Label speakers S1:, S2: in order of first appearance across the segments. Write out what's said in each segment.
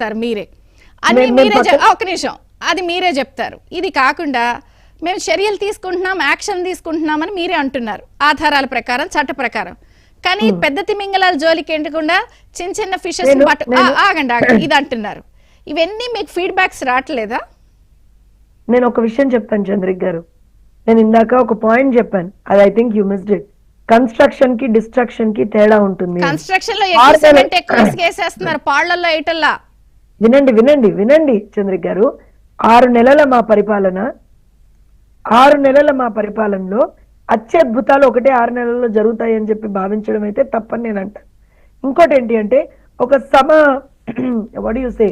S1: చెప్తారు మీరే. అది మీరే ఒక నిమిషం, అది మీరే చెప్తారు. ఇది కాకుండా మేము చర్యలు తీసుకుంటున్నాం, యాక్షన్ తీసుకుంటున్నామని మీరే అంటున్నారు ఆధారాల ప్రకారం, చట్ట ప్రకారం. కానీ పెద్ద తిమింగలాల జోలికి ఎండకుండా చిన్న చిన్న ఫిషెస్ ఆగండి ఇది అంటున్నారు. ఇవన్నీ మీకు ఫీడ్బ్యాక్స్ రావట్లేదా?
S2: నేను ఒక విషయం చెప్తాను చంద్రిక్ గారు, నేను ఇందాక ఒక పాయింట్ చెప్పాను, అది I think you missed it. Construction కి డిస్ట్రక్షన్ కి తేడా ఉంటుంది.
S1: కన్స్ట్రక్షన్ లో ఎక్కువ వేసేస్తున్నారు పాళ్లలో ఏటల్లా.
S2: వినండి వినండి వినండి చంద్రిక్ గారు, 6 నెలల మా పరిపాలనలో అత్యద్భుతాలు ఒకటే 6 నెలల్లో జరుగుతాయి అని చెప్పి భావించడం అయితే తప్పని నేను అంటాను. ఇంకోటి ఏంటి అంటే ఒక what you say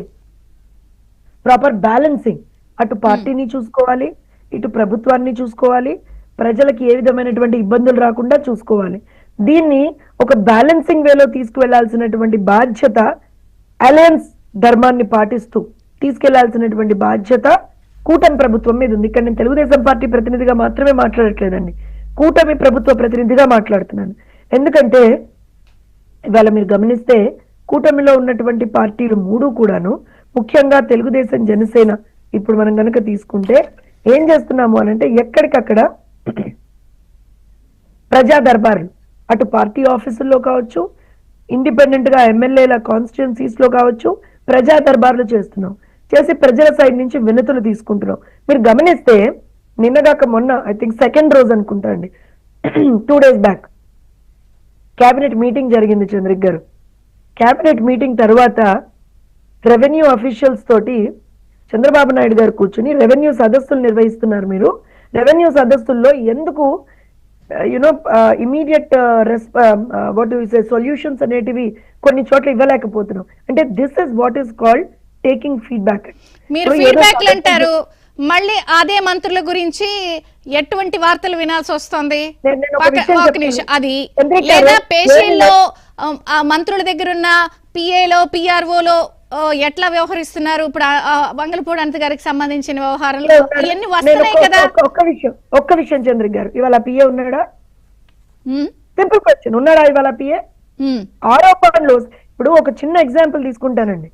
S2: proper balancing, అటు పార్టీని చూసుకోవాలి, ఇటు ప్రభుత్వాన్ని చూసుకోవాలి, ప్రజలకి ఏ విధమైనటువంటి ఇబ్బందులు రాకుండా చూసుకోవాలి. దీన్ని ఒక బ్యాలెన్సింగ్ వేలో తీసుకువెళ్లాల్సినటువంటి బాధ్యత, అలయన్స్ ధర్మాన్ని పాటిస్తూ తీసుకెళ్లాల్సినటువంటి బాధ్యత కూటమి ప్రభుత్వం మీద ఉంది. ఇక్కడ నేను తెలుగుదేశం పార్టీ ప్రతినిధిగా మాత్రమే మాట్లాడట్లేదండి, కూటమి ప్రభుత్వ ప్రతినిధిగా మాట్లాడుతున్నాను. ఎందుకంటే ఇవాళ మీరు గమనిస్తే కూటమిలో ఉన్నటువంటి పార్టీలు 3 కూడాను, ముఖ్యంగా తెలుగుదేశం, జనసేన ఇప్పుడు మనం కనుక తీసుకుంటే ఏం చేస్తున్నాము అని అంటే ఎక్కడికక్కడ ప్రజా దర్బార్లు, అటు పార్టీ ఆఫీసుల్లో కావచ్చు, ఇండిపెండెంట్ గా ఎమ్మెల్యేల కాన్స్టిట్యున్సీస్ లో కావచ్చు, ప్రజా దర్బార్లు చేస్తున్నాం, చేసి ప్రజల సైడ్ నుంచి వినతులు తీసుకుంటున్నాం. మీరు గమనిస్తే నిన్నగాక మొన్న ఐ థింక్ 2nd రోజు అనుకుంటా అండి, 2 days బ్యాక్ క్యాబినెట్ మీటింగ్ జరిగింది చంద్రిక్ గారు. క్యాబినెట్ మీటింగ్ తర్వాత రెవెన్యూ అఫీషియల్స్ తోటి చంద్రబాబు నాయుడు గారు కూర్చుని రెవెన్యూ సదస్సులు నిర్వహిస్తున్నారు. మీరు రెవెన్యూ సదస్సుల్లో ఎందుకు immediate what you say solutions అనేటివి కొన్ని చోట్ల ఇవ్వలేకపోతున్నాం అంటే this is what is called taking feedback.
S1: మీరు ఫీడ్బ్యాక్ అంటారు, మళ్ళీ అదే మంత్రుల గురించి ఎటువంటి వార్తలు వినాల్సి వస్తుంది? అది లేదా పేషీల్లో మంత్రుల దగ్గర ఉన్న పిఏలో పిఆర్ఓలో ఎట్లా వ్యవహరిస్తున్నారు? ఇప్పుడు వంగలపూడి అనంత్ గారికి సంబంధించిన వ్యవహారంలో ఇవన్నీ వస్తున్నాయి కదా.
S2: ఒక్క విషయం చంద్రిక్ గారు, ఇవాళ పిఏ ఉన్నాడా? సింపుల్ క్వశ్చన్, ఉన్నాడా ఇవాళ పిఏ? ఆరోపణలు ఇప్పుడు ఒక చిన్న ఎగ్జాంపుల్ తీసుకుంటానండి.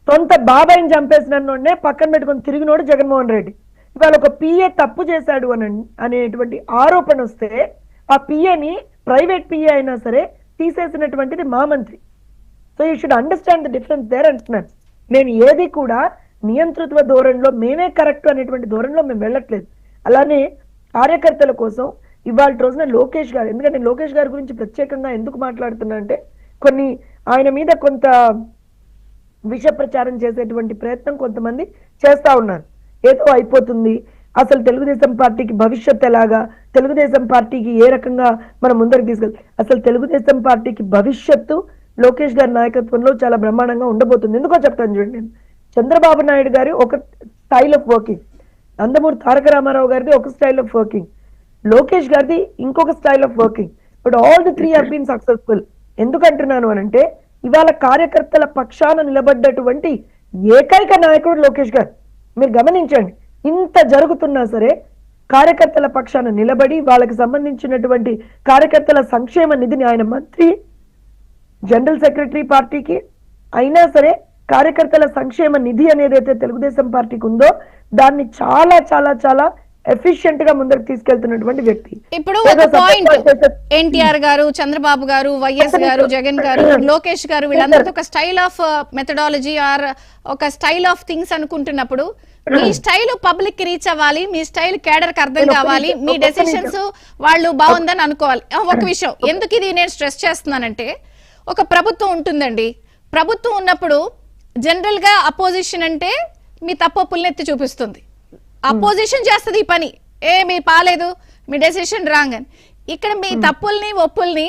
S2: సొంత బాబాయిని చంపేసినోడే పక్కన పెట్టుకొని తిరిగినోడు జగన్మోహన్ రెడ్డి. ఇవాళ ఒక పిఏ తప్పు చేశాడు అనేటువంటి ఆరోపణ వస్తే ఆ పిఏని ప్రైవేట్ పిఏ అయినా సరే తీసేసినటువంటిది మా మంత్రి. So you should understand the difference there అంటున్నాను. నేను ఏది కూడా నియంతృత్వ ధోరణిలో మేమే కరెక్ట్ అనేటువంటి ధోరణిలో మేము వెళ్ళట్లేదు. అలానే కార్యకర్తల కోసం ఇవాళ రోజున లోకేష్ గారు, ఎందుకంటే లోకేష్ గారి గురించి ప్రత్యేకంగా ఎందుకు మాట్లాడుతున్నా అంటే కొన్ని ఆయన మీద కొంత విష ప్రచారం చేసేటువంటి ప్రయత్నం కొంతమంది చేస్తా ఉన్నారు. ఏదో అయిపోతుంది, అసలు తెలుగుదేశం పార్టీకి భవిష్యత్ ఎలాగా, తెలుగుదేశం పార్టీకి ఏ రకంగా మనం ముందరికి తీసుకెళ్తాం, అసలు తెలుగుదేశం పార్టీకి భవిష్యత్తు లోకేష్ గారి నాయకత్వంలో చాలా బ్రహ్మాండంగా ఉండబోతుంది. ఎందుకో చెప్తాను చూడండి. నేను చంద్రబాబు నాయుడు గారి ఒక style of working, Nandamuri Taraka Ramarao గారిది ఒక స్టైల్ ఆఫ్ వర్కింగ్, లోకేష్ గారిది ఇంకొక style of working, but all the 3 have been successful. ఎందుకంటున్నాను అనంటే ఇవాళ కార్యకర్తల పక్షాన నిలబడ్డటువంటి ఏకైక నాయకుడు లోకేష్ గారు. మీరు గమనించండి, ఇంత జరుగుతున్నా సరే కార్యకర్తల పక్షాన నిలబడి వాళ్ళకి సంబంధించినటువంటి కార్యకర్తల సంక్షేమ నిధిని ఆయన మంత్రి, జనరల్ సెక్రటరీ పార్టీకి అయినా సరే కార్యకర్తల సంక్షేమ నిధి అనేది అయితే తెలుగుదేశం పార్టీకి ఉందో దాన్ని చాలా చాలా చాలా ఎఫిషియెంట్ గా ముందరకు తీసుకెళ్తున్నటువంటి వ్యక్తి.
S1: ఇప్పుడు ఒక పాయింట్, ఎన్టీఆర్ గారు, చంద్రబాబు గారు, వైఎస్ గారు, జగన్ గారు, లోకేష్ గారు వీళ్ళందరితో ఒక స్టైల్ ఆఫ్ మెథడాలజీ ఆర్ ఒక స్టైల్ ఆఫ్ థింగ్స్ అనుకుంటున్నప్పుడు మీ స్టైల్ పబ్లిక్ కి రీచ్ అవ్వాలి, మీ స్టైల్ కేడర్ కి అర్థం కావాలి, మీ డెసిషన్స్ వాళ్ళు బాగుందని అనుకోవాలి. ఒక విషయం ఎందుకు ఇది నేను స్ట్రెస్ చేస్తున్నానంటే, ఒక ప్రభుత్వం ఉంటుందండి, ప్రభుత్వం ఉన్నప్పుడు జనరల్ గా అపోజిషన్ అంటే మీ తప్పుల్ని ఎత్తి చూపిస్తుంది, అపోజిషన్ చేస్తుంది ఈ పని, మీ పాలేదు, మీ డెసిషన్ రాంగ్ అని. ఇక్కడ మీ తప్పుల్ని ఒప్పుల్ని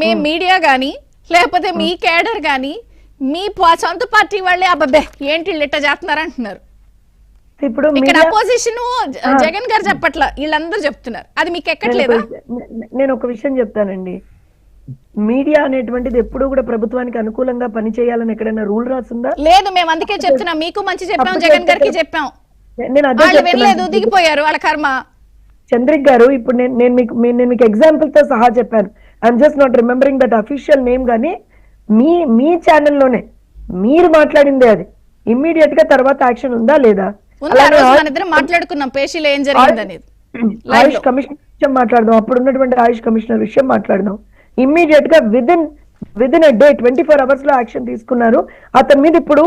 S1: మీ మీడియా గాని లేకపోతే మీ కేడర్ గాని మీ సొంత పార్టీ వాళ్ళే అబ్బాబే ఏంటి ఇట్లా చేస్తున్నారు అంటున్నారు.
S2: ఇప్పుడు
S1: ఇక్కడ అపోజిషన్ జగన్ గారు చెప్పట్ల, వీళ్ళందరూ చెప్తున్నారు. అది మీకు ఎక్కట్లేదా?
S2: నేను ఒక విషయం చెప్తానండి, మీడియా అనేటువంటిది ఎప్పుడు కూడా ప్రభుత్వానికి అనుకూలంగా పనిచేయాలని ఎక్కడైనా రూల్ రాసిందా?
S1: లేదు. మేము అందుకే చెప్తున్నాం, మీకు మంచి చెప్పాం, జగన్ గారికి చెప్పాం, వినలేదు, దిగిపోయారు, వాళ్ళ కర్మ.
S2: చంద్రిక్ గారు, ఇప్పుడు నేను మీకు ఎగ్జాంపుల్ తో సహా చెప్పాను. I'm just not remembering that official name, గానీ మీ ఛానల్లోనే మీరు మాట్లాడిందే అది. ఇమ్మీడియట్ గా తర్వాత యాక్షన్ ఉందా లేదా?
S1: ఉంది. ఆ రోజు మన ఇద్దరం మాట్లాడుకున్నాం పేషీలో ఏం జరిగింది అనేది.
S2: ఆయుష్ కమిషనర్ విషయం మాట్లాడదాం, అప్పుడు ఉన్నటువంటి ఆయుష్ కమిషనర్ విషయం మాట్లాడదాం. ఇమ్మీడియట్ గా విదిన్ ఎ డే 24 hours లో యాక్షన్ తీసుకున్నారు. అతని మీద ఇప్పుడు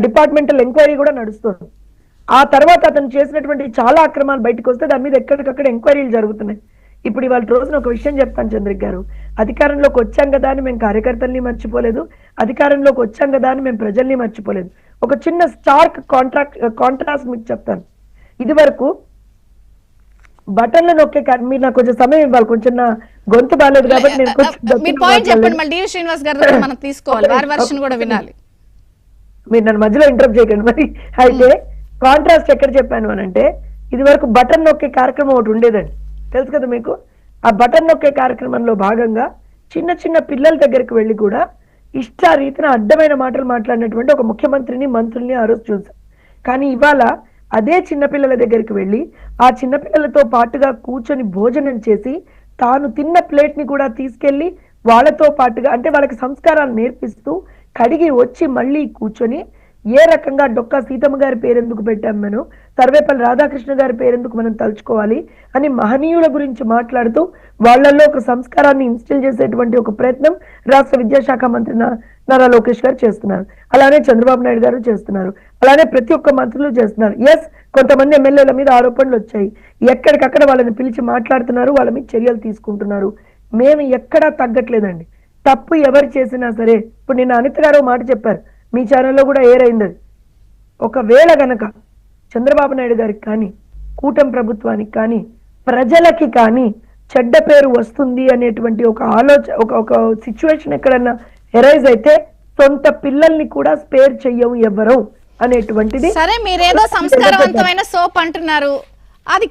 S2: డిపార్ట్మెంటల్ ఎంక్వైరీ కూడా నడుస్తుంది. ఆ తర్వాత అతను చేసినటువంటి చాలా అక్రమాలు బయటకు వస్తే దాని మీద ఎక్కడికక్కడ ఎంక్వైరీలు జరుగుతున్నాయి. ఇప్పుడు ఇవాళ రోజున ఒక విషయం చెప్తాను చంద్రిక్ గారు, అధికారంలోకి వచ్చాం కదా అని మేము కార్యకర్తల్ని మర్చిపోలేదు, అధికారంలోకి వచ్చాం కదా అని మేము ప్రజల్ని మర్చిపోలేదు. ఒక చిన్న స్టార్క్ కాంట్రాస్ట్ మీకు చెప్తాను. ఇది వరకు బటన్లు నొక్కే మీరు నాకు కొంచెం సమయం ఇవ్వాలి, కొంచెం నా గొంతు బాగాలేదు కాబట్టి నేను
S1: మీ పాయింట్ చెప్పండి. మళ్ళీ డివి శ్రీనివాస్ గారు మనం తీసుకోవాలి, వారి వర్షన్ కూడా వినాలి.
S2: మీరు నన్ను మధ్యలో ఇంటరప్ట్ చేయకండి మరి. అయితే కాంట్రాస్ట్ ఎక్కడ చెప్పాను అని అంటే, ఇది వరకు బటన్ నొక్కే కార్యక్రమం ఒకటి ఉండేదండి, తెలుసు కదా మీకు. ఆ బటన్ నొక్కే కార్యక్రమంలో భాగంగా చిన్న చిన్న పిల్లల దగ్గరికి వెళ్ళి కూడా ఇష్టారీతిన అడ్డమైన మాటలు మాట్లాడినటువంటి ఒక ముఖ్యమంత్రిని, మంత్రుల్ని ఆ రోజు చూసాం. కానీ ఇవాళ అదే చిన్నపిల్లల దగ్గరికి వెళ్ళి ఆ చిన్నపిల్లలతో పాటుగా కూర్చొని భోజనం చేసి తాను తిన్న ప్లేట్ ని కూడా తీసుకెళ్లి వాళ్ళతో పాటుగా, అంటే వాళ్ళకి సంస్కారాలు నేర్పిస్తూ కడిగి వచ్చి మళ్ళీ కూర్చొని, ఏ రకంగా డొక్కా సీతమ్మ గారి పేరెందుకు పెట్టాం మనం, సర్వేపల్లి రాధాకృష్ణ గారి పేరెందుకు మనం తలుచుకోవాలి అని మహనీయుల గురించి మాట్లాడుతూ వాళ్ళల్లో ఒక సంస్కారాన్ని ఇన్స్టిల్ చేసేటువంటి ఒక ప్రయత్నం రాష్ట్ర విద్యాశాఖ మంత్రి నారా లోకేష్ గారు చేస్తున్నారు. అలానే చంద్రబాబు నాయుడు గారు చేస్తున్నారు. అలానే ప్రతి ఒక్క మంత్రులు చేస్తున్నారు. ఎస్, కొంతమంది ఎమ్మెల్యేల మీద ఆరోపణలు వచ్చాయి, ఎక్కడికక్కడ వాళ్ళని పిలిచి మాట్లాడుతున్నారు, వాళ్ళ మీద చర్యలు తీసుకుంటున్నారు. మేము ఎక్కడా తగ్గట్లేదండి. తప్పు ఎవరు చేసినా సరే, ఇప్పుడు నిన్న అనిత గారు మాట చెప్పారు, మీ ఛానల్లో కూడా ఏరైంది అది. ఒకవేళ గనక చంద్రబాబు నాయుడు గారికి కానీ, కూటమి ప్రభుత్వానికి కానీ, ప్రజలకి కానీ చెడ్డ పేరు వస్తుంది అనేటువంటి ఒక ఒక సిచ్యువేషన్ ఎక్కడన్నా ఎరైజ్ అయితే సొంత పిల్లల్ని కూడా స్పేర్ చెయ్యవు ఎవరు అనేటువంటిది.
S1: సరే, మీరేదో సంస్కారవంతమైన సోప్ అంటున్నారు, అది